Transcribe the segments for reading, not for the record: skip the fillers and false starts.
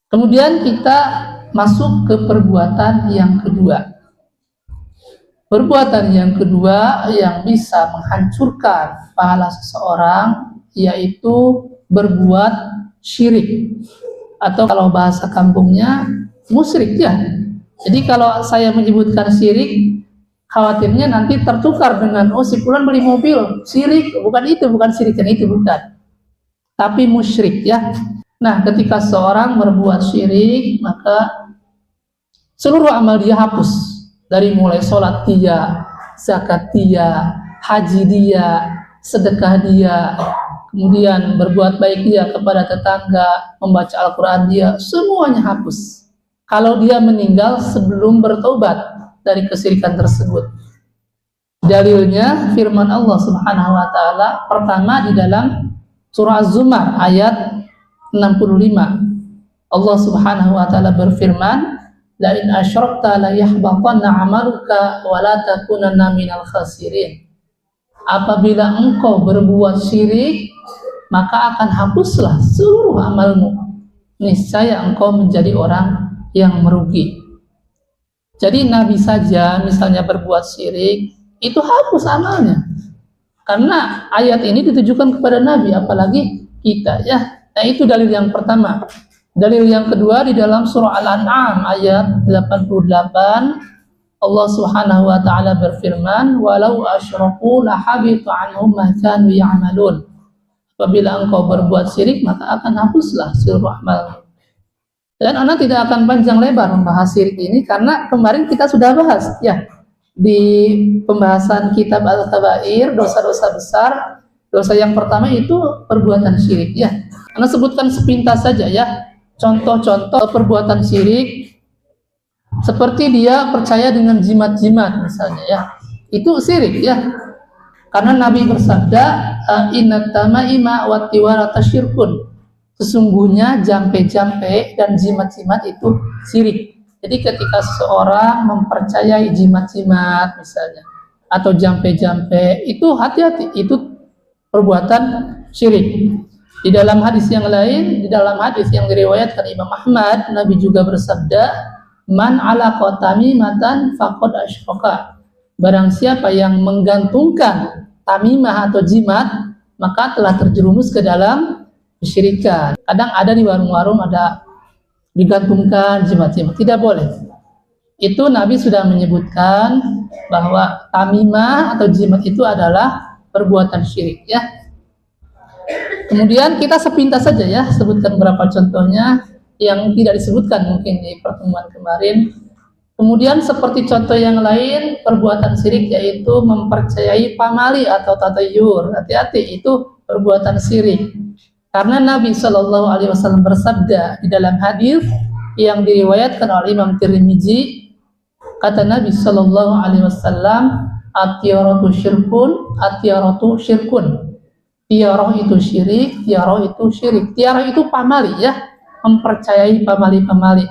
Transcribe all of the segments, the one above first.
Kemudian kita masuk ke perbuatan yang kedua. Perbuatan yang kedua yang bisa menghancurkan pahala seseorang yaitu berbuat syirik, atau kalau bahasa kampungnya musyrik ya. Jadi kalau saya menyebutkan syirik, khawatirnya nanti tertukar dengan si fulan beli mobil syirik, bukan itu, bukan syirik, dan itu bukan, tapi musyrik ya. Nah, ketika seorang berbuat syirik, maka seluruh amal dia hapus, dari mulai sholat dia, zakat dia, haji dia, sedekah dia, kemudian berbuat baik dia kepada tetangga, membaca Al-Quran dia, semuanya hapus kalau dia meninggal sebelum bertobat dari kesyirikan tersebut. Dalilnya firman Allah Subhanahu wa taala pertama di dalam surah Az-Zumar ayat 65. Allah Subhanahu wa taala berfirman, la in asyrakta la yahbatanna 'amaluka wa la takunanna minal khasirin. Apabila engkau berbuat syirik, maka akan hapuslah seluruh amalmu. Niscaya engkau menjadi orang yang merugi. Jadi Nabi saja misalnya berbuat syirik, itu hapus amalnya. Karena ayat ini ditujukan kepada Nabi, apalagi kita ya. Nah, itu dalil yang pertama. Dalil yang kedua di dalam surah Al-An'am ayat 88, Allah Subhanahu wa taala berfirman, walau asyraku lahabita anhum ma kanu ya'malun. Apabila engkau berbuat syirik, maka akan hapuslah seluruh amal. Dan anak tidak akan panjang lebar membahas syirik ini karena kemarin kita sudah bahas ya di pembahasan kitab Al-Kabair, dosa-dosa besar. Dosa yang pertama itu perbuatan syirik ya. Anak sebutkan sepintas saja ya. Contoh-contoh perbuatan syirik, seperti dia percaya dengan jimat-jimat misalnya ya, itu syirik ya. Karena Nabi bersabda, innat tamaima wa tiwarata syirkun. Sesungguhnya jampe-jampe dan jimat-jimat itu syirik. Jadi ketika seseorang mempercayai jimat-jimat misalnya atau jampe-jampe, itu hati-hati, itu perbuatan syirik. Di dalam hadis yang lain, di dalam hadis yang diriwayatkan Imam Ahmad, Nabi juga bersabda, man alaqa tamimatan faqad asyraka. Barang siapa yang menggantungkan tamimah atau jimat, maka telah terjerumus ke dalam kesyirikan. Kadang ada di warung-warung ada digantungkan jimat-jimat, tidak boleh. Itu Nabi sudah menyebutkan bahwa tamimah atau jimat itu adalah perbuatan syirik ya. Kemudian kita sepintas saja ya, sebutkan beberapa contohnya yang tidak disebutkan mungkin di pertemuan kemarin. Kemudian seperti contoh yang lain, perbuatan syirik yaitu mempercayai pamali atau tatayur. Hati-hati, itu perbuatan syirik. Karena Nabi Shallallahu Alaihi Wasallam bersabda di dalam hadis yang diriwayatkan oleh Imam Tirmizi, kata Nabi Shallallahu Alaihi Wasallam, at-tiyaratu syirkun, at-tiyaratu syirkun. Tiarah itu syirik, tiarah itu syirik. Tiarah itu pamali ya, mempercayai pamali-pamali.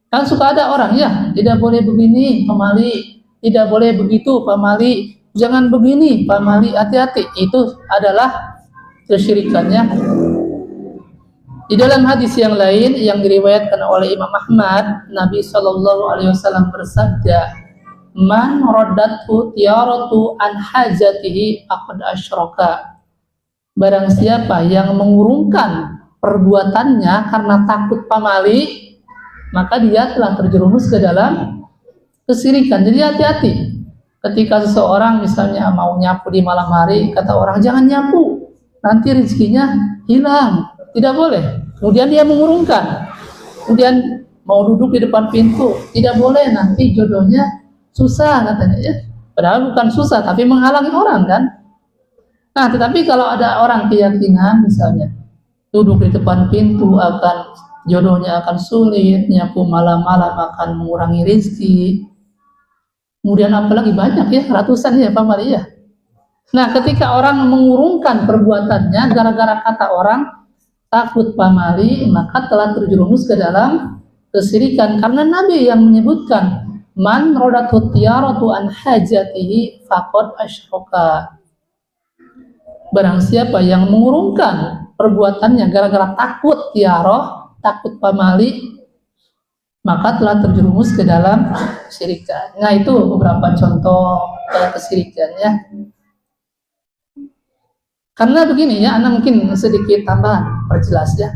Kan suka ada orang ya, tidak boleh begini pamali, tidak boleh begitu pamali, jangan begini pamali, hati-hati. Itu adalah kesyirikannya. Di dalam hadis yang lain yang diriwayatkan oleh Imam Ahmad, Nabi Shallallahu Alaihi Wasallam bersabda, man raddathu tiaratu an hajatihi faqad asyraka. Barang siapa yang mengurungkan perbuatannya karena takut pamali, maka dia telah terjerumus ke dalam kesyirikan. Jadi hati-hati. Ketika seseorang misalnya mau nyapu di malam hari, kata orang jangan nyapu, nanti rezekinya hilang. Tidak boleh. Kemudian dia mengurungkan. Kemudian mau duduk di depan pintu, tidak boleh, nanti jodohnya susah katanya ya. Padahal bukan susah, tapi menghalangi orang kan. Nah, tetapi kalau ada orang keyakinan misalnya duduk di depan pintu akan jodohnya akan sulit, nyapu malam-malam akan mengurangi rezeki. Kemudian apalagi banyak ya, ratusan ya pamali ya. Nah, ketika orang mengurungkan perbuatannya gara-gara kata orang takut pamali, maka telah terjerumus ke dalam kesyirikan. Karena Nabi yang menyebutkan man radatu tiyaratu an hajatihi faqad asyraka. Barang siapa yang mengurungkan perbuatannya gara-gara takut tiarah, takut pamali, maka telah terjerumus ke dalam kesyirikan. Nah, itu beberapa contoh kesyirikan ya. Karena begini ya, Anda mungkin sedikit tambahan perjelas ya.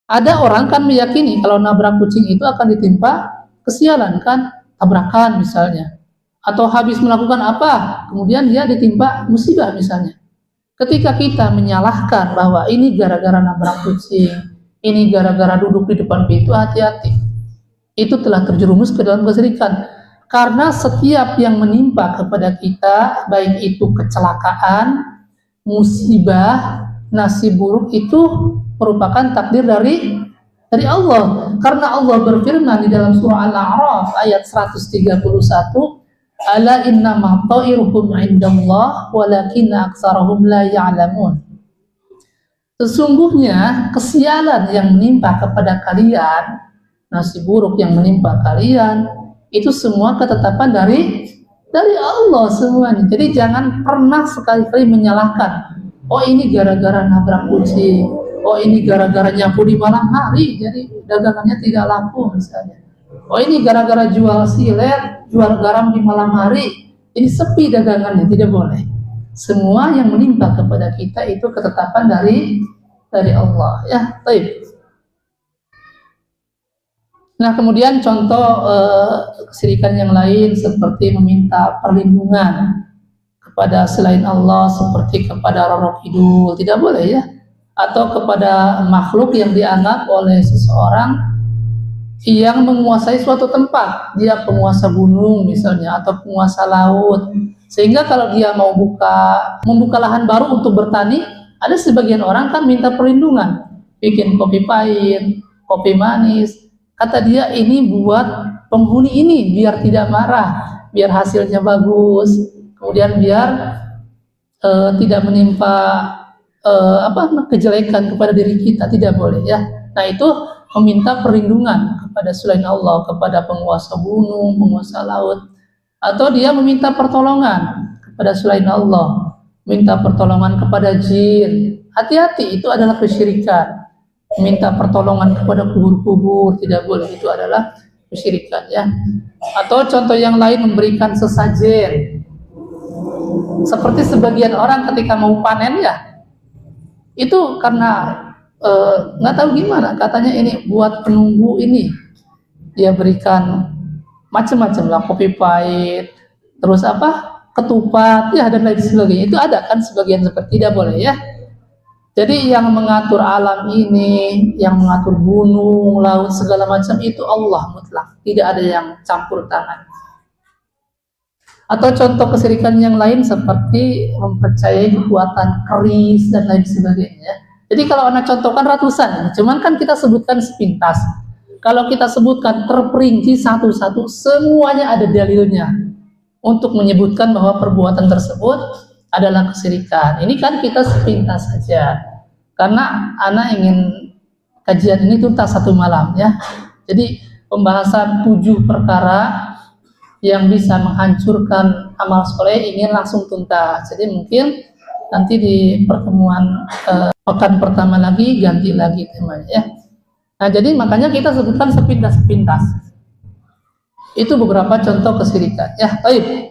Ada orang kan meyakini kalau nabrak kucing itu akan ditimpa kesialan kan, tabrakan misalnya. Atau habis melakukan apa, kemudian dia ditimpa musibah misalnya. Ketika kita menyalahkan bahwa ini gara-gara nabrak kucing, ini gara-gara duduk di depan pintu, hati-hati. Itu telah terjerumus ke dalam kesyirikan. Karena setiap yang menimpa kepada kita, baik itu kecelakaan, musibah, nasib buruk, itu merupakan takdir dari Allah. Karena Allah berfirman di dalam surah Al-A'raf ayat 131, ala innama ta'iruhum indallah walakinna aktsarahum la ya'lamun. Sesungguhnya kesialan yang menimpa kepada kalian, nasib buruk yang menimpa kalian, itu semua ketetapan dari Allah semuanya. Jadi jangan pernah sekali-kali menyalahkan, oh ini gara-gara nabrak kucing, oh ini gara-gara nyapu di malam hari jadi dagangannya tidak laku misalnya, oh ini gara-gara jual silet, jual garam di malam hari jadi sepi dagangannya. Tidak boleh. Semua yang menimpa kepada kita itu ketetapan dari Allah ya. Baik. Nah, kemudian contoh kesyirikan yang lain seperti meminta perlindungan kepada selain Allah, seperti kepada Roro Kidul, tidak boleh ya. Atau kepada makhluk yang dianggap oleh seseorang yang menguasai suatu tempat, dia penguasa gunung misalnya, atau penguasa laut, sehingga kalau dia mau membuka lahan baru untuk bertani, ada sebagian orang kan minta perlindungan, bikin kopi pahit, kopi manis. Kata dia ini buat penghuni ini biar tidak marah, biar hasilnya bagus, kemudian biar tidak menimpa kejelekan kepada diri kita. Tidak boleh ya. Nah, itu meminta perlindungan kepada selain Allah, kepada penguasa gunung, penguasa laut, atau dia meminta pertolongan kepada selain Allah, minta pertolongan kepada jin. Hati-hati, itu adalah kesyirikan. Minta pertolongan kepada kubur-kubur, tidak boleh, itu adalah kesyirikan ya. Atau contoh yang lain, memberikan sesajen. Seperti sebagian orang ketika mau panen ya, itu karena nggak tahu gimana, katanya ini buat penunggu ini, dia berikan macam-macam lah, kopi pahit, terus ketupat ya, dan lain sebagainya. Itu ada kan sebagian seperti, tidak boleh ya. Jadi yang mengatur alam ini, yang mengatur gunung, laut, segala macam itu Allah mutlak. Tidak ada yang campur tangan. Atau contoh kesyirikan yang lain seperti mempercayai kekuatan keris dan lain sebagainya. Jadi kalau Anda contohkan ratusan, cuman kan kita sebutkan sepintas. Kalau kita sebutkan terperinci satu-satu, semuanya ada dalilnya untuk menyebutkan bahwa perbuatan tersebut adalah kesyirikan. Ini kan kita sepintas saja, karena Ana ingin kajian ini tuntas satu malam ya. Jadi pembahasan 7 perkara yang bisa menghancurkan amal soleh ingin langsung tuntas. Jadi mungkin nanti di pertemuan pekan pertama lagi ganti lagi temanya ya. Nah, jadi makanya kita sebutkan sepintas-sepintas. Itu beberapa contoh kesyirikan ya. Baik.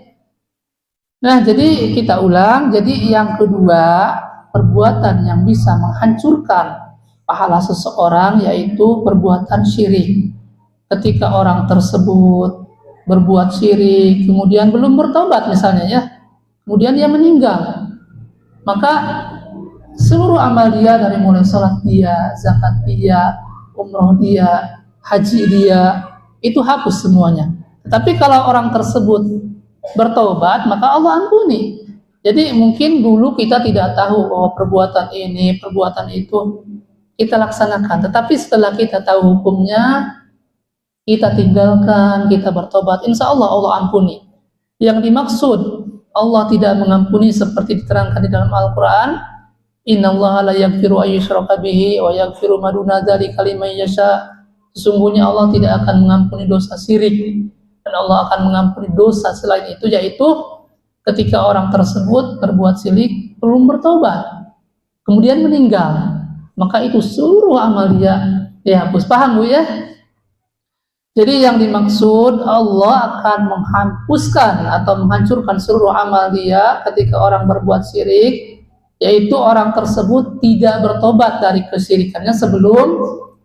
Nah, jadi kita ulang. Jadi yang kedua, perbuatan yang bisa menghancurkan pahala seseorang yaitu perbuatan syirik. Ketika orang tersebut berbuat syirik, kemudian belum bertobat misalnya ya, kemudian dia meninggal, maka seluruh amal dia dari mulai sholat dia, zakat dia, umroh dia, haji dia, itu hapus semuanya. Tetapi kalau orang tersebut bertobat, maka Allah ampuni. Jadi mungkin dulu kita tidak tahu bahwa perbuatan ini, perbuatan itu kita laksanakan, tetapi setelah kita tahu hukumnya, kita tinggalkan, kita bertobat, insya Allah Allah ampuni. Yang dimaksud Allah tidak mengampuni seperti diterangkan di dalam Al-Quran, innallaha la yaghfiru ayyushraka bihi wa yaghfiru ma duna dzalika liman yasha. Sesungguhnya Allah tidak akan mengampuni dosa syirik, dan Allah akan mengampuni dosa selain itu, yaitu ketika orang tersebut berbuat syirik belum bertobat kemudian meninggal, maka itu seluruh amal dia dihapus. Paham Bu ya? Jadi yang dimaksud Allah akan menghapuskan atau menghancurkan seluruh amal dia ketika orang berbuat syirik, yaitu orang tersebut tidak bertobat dari kesyirikannya sebelum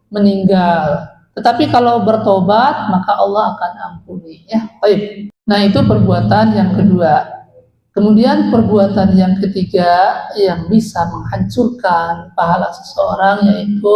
meninggal. Tetapi kalau bertobat, maka Allah akan ampuni. Ya, baik. Nah, itu perbuatan yang kedua. Kemudian perbuatan yang ketiga yang bisa menghancurkan pahala seseorang, yaitu